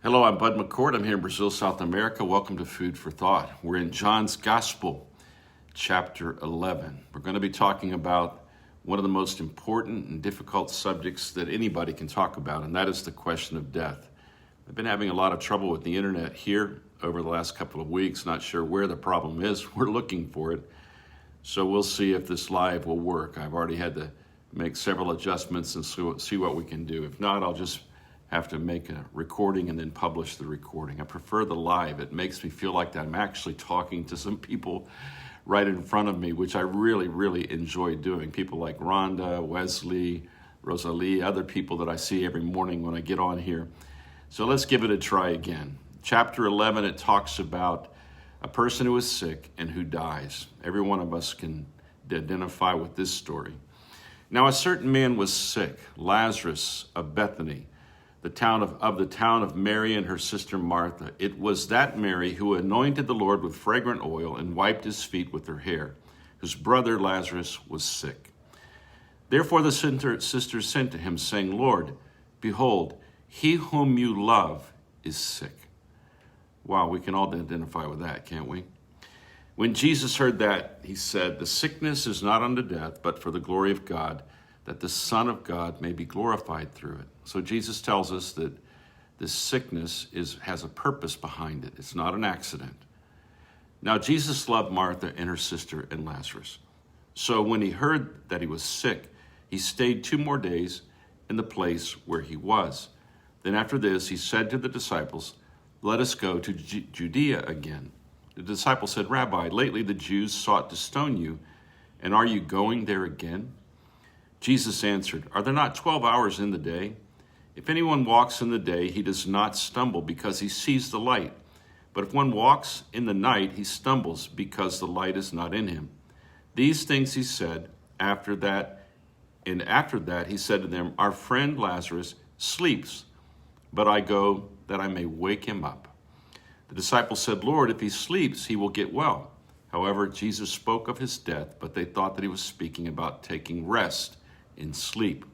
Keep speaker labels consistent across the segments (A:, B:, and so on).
A: Hello, I'm Bud McCord. I'm here in Brazil, South America. Welcome to Food for Thought. We're in John's Gospel, chapter 11. We're going to be talking about one of the most important and difficult subjects that anybody can talk about, and that is the question of death. I've been having a lot of trouble with the internet here over the last couple of weeks, not sure where the problem is. We're looking for it. So we'll see if this live will work. I've already had to make several adjustments and see what we can do. If not, I'll just have to make a recording and then publish the recording. I prefer the live. It makes me feel like that I'm actually talking to some people right in front of me, which I really enjoy doing. People like Rhonda, Wesley, Rosalie, other people that I see every morning when I get on here. So let's give it a try again. Chapter 11, it talks about a person who is sick and who dies. Every one of us can identify with this story. Now a certain man was sick, Lazarus of Bethany, the town of Mary and her sister Martha. It was that Mary who anointed the Lord with fragrant oil and wiped his feet with her hair, whose brother Lazarus was sick. Therefore the sisters sent to him, saying, Lord, behold, he whom you love is sick. Wow, we can all identify with that, can't we? When Jesus heard that, he said, the sickness is not unto death, but for the glory of God, that the Son of God may be glorified through it. So Jesus tells us that this sickness has a purpose behind it. It's not an accident. Now Jesus loved Martha and her sister and Lazarus. So when he heard that he was sick, he stayed 2 more days in the place where he was. Then after this, he said to the disciples, let us go to Judea again. The disciples said, Rabbi, lately the Jews sought to stone you, and are you going there again? Jesus answered, are there not 12 hours in the day? If anyone walks in the day, he does not stumble because he sees the light. But if one walks in the night, he stumbles because the light is not in him. These things he said. After that, he said to them, our friend Lazarus sleeps, but I go that I may wake him up. The disciples said, Lord, if he sleeps, he will get well. However, Jesus spoke of his death, but they thought that he was speaking about taking rest in sleep.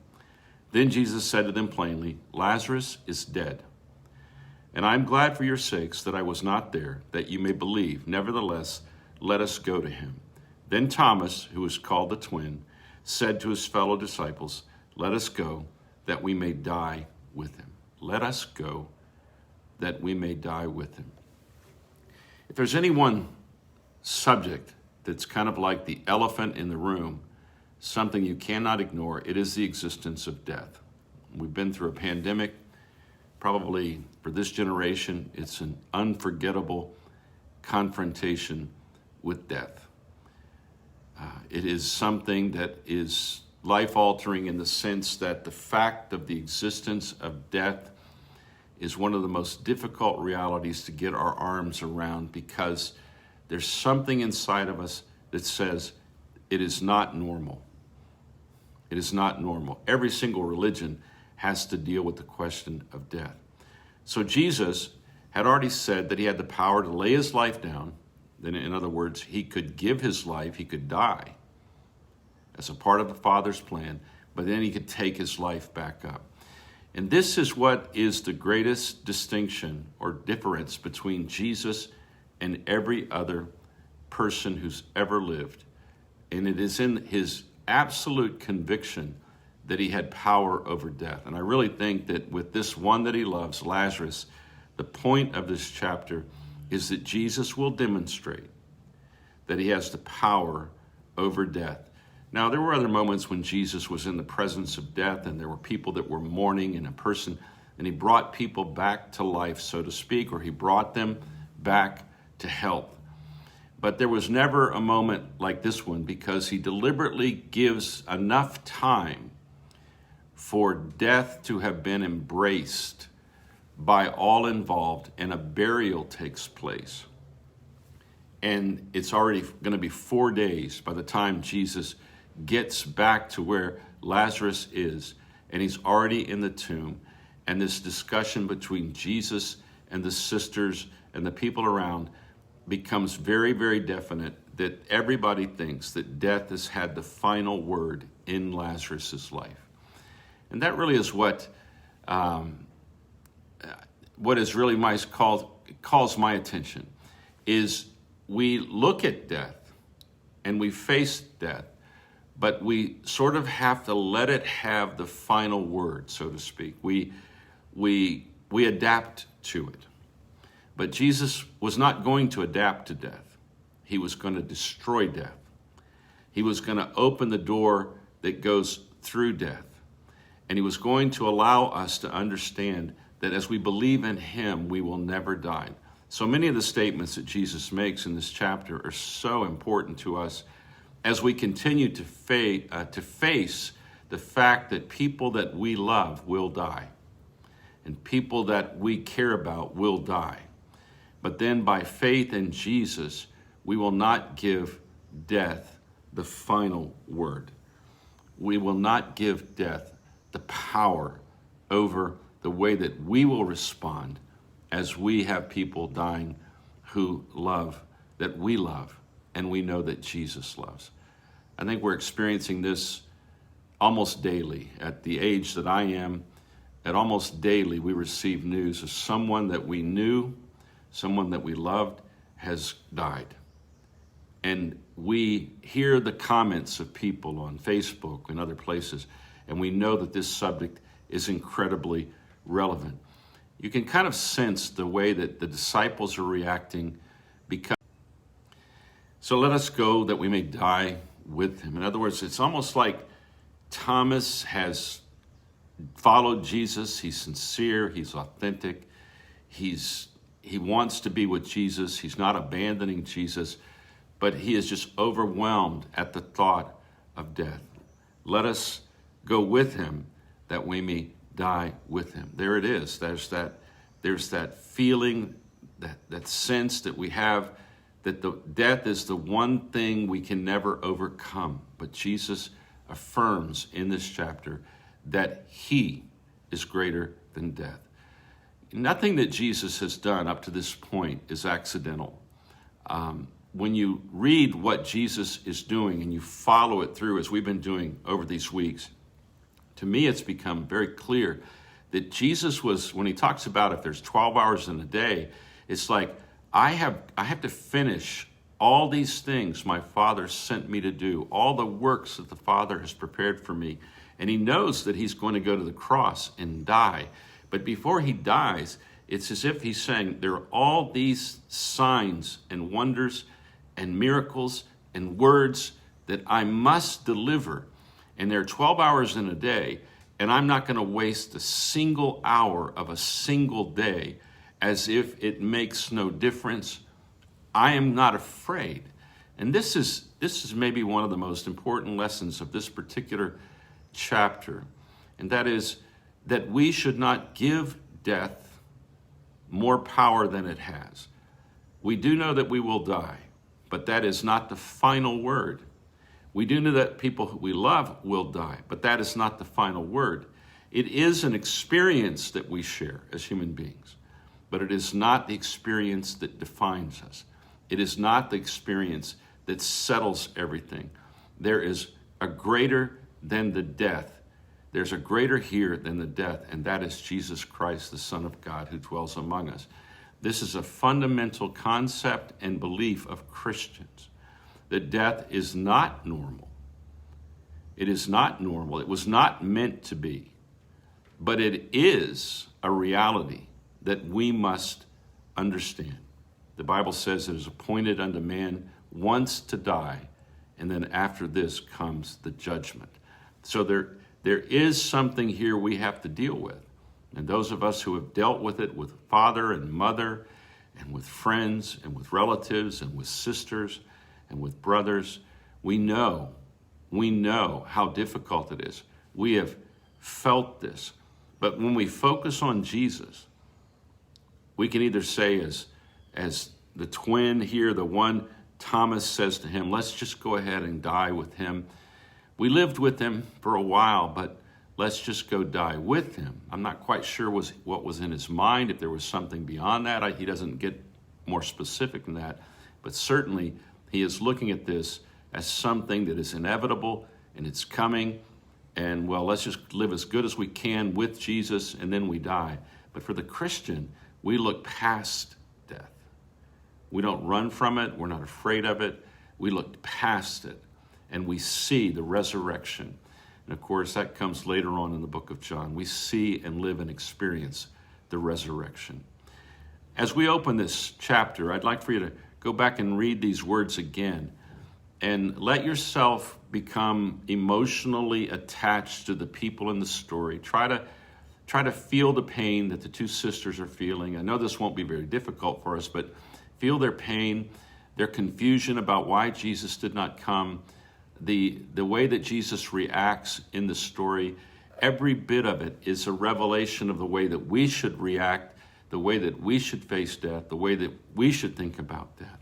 A: Then Jesus said to them plainly, Lazarus is dead. And I am glad for your sakes that I was not there, that you may believe. Nevertheless, let us go to him. Then Thomas, who is called the twin, said to his fellow disciples, let us go, that we may die with him. Let us go, that we may die with him. If there's any one subject that's kind of like the elephant in the room, something you cannot ignore, it is the existence of death. We've been through a pandemic. Probably for this generation, it's an unforgettable confrontation with death. It is something that is life-altering in the sense that the fact of the existence of death is one of the most difficult realities to get our arms around, because there's something inside of us that says it is not normal. It is not normal. Every single religion has to deal with the question of death. So Jesus had already said that he had the power to lay his life down. Then, in other words, he could give his life, he could die as a part of the Father's plan, but then he could take his life back up. And this is what is the greatest distinction or difference between Jesus and every other person who's ever lived. And it is in his absolute conviction that he had power over death. And I really think that with this one that he loves, Lazarus, the point of this chapter is that Jesus will demonstrate that he has the power over death. Now, there were other moments when Jesus was in the presence of death, and there were people that were mourning and and he brought people back to life, so to speak, or he brought them back to health. But there was never a moment like this one, because he deliberately gives enough time for death to have been embraced by all involved, and a burial takes place. And it's already going to be 4 days by the time Jesus gets back to where Lazarus is, and he's already in the tomb. And this discussion between Jesus and the sisters and the people around becomes very definite, that everybody thinks that death has had the final word in Lazarus's life. And that really is what what is really calls my attention is we look at death and we face death, but we sort of have to let it have the final word, so to speak. We adapt to it. But Jesus was not going to adapt to death. He was going to destroy death. He was going to open the door that goes through death. And he was going to allow us to understand that as we believe in him, we will never die. So many of the statements that Jesus makes in this chapter are so important to us as we continue to face the fact that people that we love will die and people that we care about will die. But then by faith in Jesus, we will not give death the final word. We will not give death the power over the way that we will respond as we have people dying that we love and we know that Jesus loves. I think we're experiencing this almost daily. At the age that I am, at almost daily we receive news of someone that we knew, someone that we loved has died. And we hear the comments of people on Facebook and other places, and we know that this subject is incredibly relevant. You can kind of sense the way that the disciples are reacting because. So let us go that we may die with him. In other words, it's almost like Thomas has followed Jesus. He's sincere, he's authentic, he wants to be with Jesus. He's not abandoning Jesus, but he is just overwhelmed at the thought of death. Let us go with him that we may die with him. There it is. There's that feeling, that sense that we have that the death is the one thing we can never overcome. But Jesus affirms in this chapter that he is greater than death. Nothing that Jesus has done up to this point is accidental. When you read what Jesus is doing and you follow it through, as we've been doing over these weeks, to me it's become very clear that Jesus was, when he talks about if there's 12 hours in a day, it's like, I have to finish all these things my Father sent me to do, all the works that the Father has prepared for me. And he knows that he's going to go to the cross and die. But before he dies, it's as if he's saying, there are all these signs and wonders and miracles and words that I must deliver. And there are 12 hours in a day, and I'm not going to waste a single hour of a single day as if it makes no difference. I am not afraid. And this is maybe one of the most important lessons of this particular chapter, and that is that we should not give death more power than it has. We do know that we will die, but that is not the final word. We do know that people who we love will die, but that is not the final word. It is an experience that we share as human beings, but it is not the experience that defines us. It is not the experience that settles everything. There is a greater than the death. There's a greater here than the death, and that is Jesus Christ, the Son of God, who dwells among us. This is a fundamental concept and belief of Christians, that death is not normal. It is not normal. It was not meant to be, but it is a reality that we must understand. The Bible says it is appointed unto man once to die, and then after this comes the judgment. So there is something here we have to deal with. And those of us who have dealt with it with father and mother and with friends and with relatives and with sisters and with brothers, we know how difficult it is. We have felt this. But when we focus on Jesus, we can either say as the twin here, the one Thomas says to him, let's just go ahead and die with him. We lived with him for a while, but let's just go die with him. I'm not quite sure what was in his mind, if there was something beyond that. He doesn't get more specific than that, but certainly he is looking at this as something that is inevitable and it's coming, and well, let's just live as good as we can with Jesus and then we die. But for the Christian, We look past death. We don't run from it. We're not afraid of it. We look past it, and we see the resurrection. And of course, that comes later on in the book of John. We see and live and experience the resurrection. As we open this chapter, I'd like for you to go back and read these words again and let yourself become emotionally attached to the people in the story. Try to feel the pain that the two sisters are feeling. I know this won't be very difficult for us, but feel their pain, their confusion about why Jesus did not come, the way that Jesus reacts in the story. Every bit of it is a revelation of the way that we should react, the way that we should face death, the way that we should think about death.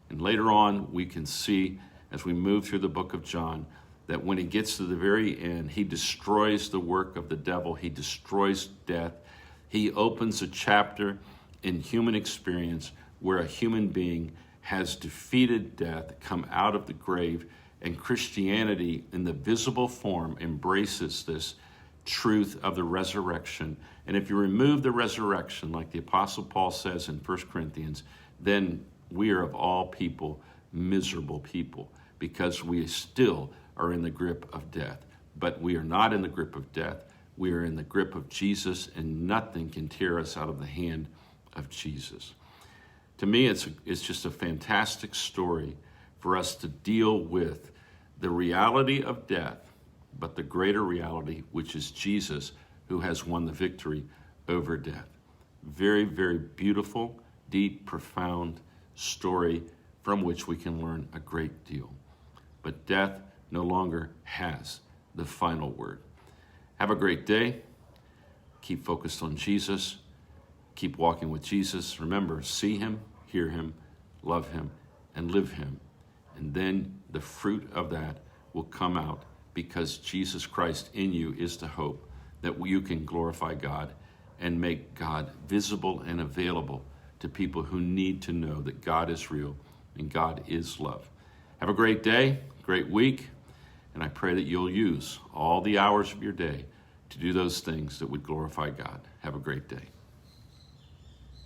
A: And later on, we can see, as we move through the book of John, that when he gets to the very end, he destroys the work of the devil. He destroys death. He opens a chapter in human experience where a human being has defeated death, come out of the grave, and Christianity in the visible form embraces this truth of the resurrection. And if you remove the resurrection, like the Apostle Paul says in 1 Corinthians, then we are of all people miserable people, because we still are in the grip of death. But we are not in the grip of death. We are in the grip of Jesus, and nothing can tear us out of the hand of Jesus. To me, it's just a fantastic story for us to deal with the reality of death, but the greater reality, which is Jesus, who has won the victory over death. Very, very beautiful, deep, profound story from which we can learn a great deal. But death no longer has the final word. Have a great day. Keep focused on Jesus. Keep walking with Jesus. Remember, see him, hear him, love him, and live him. And then the fruit of that will come out, because Jesus Christ in you is the hope that you can glorify God and make God visible and available to people who need to know that God is real and God is love. Have a great day, great week, and I pray that you'll use all the hours of your day to do those things that would glorify God. Have a great day.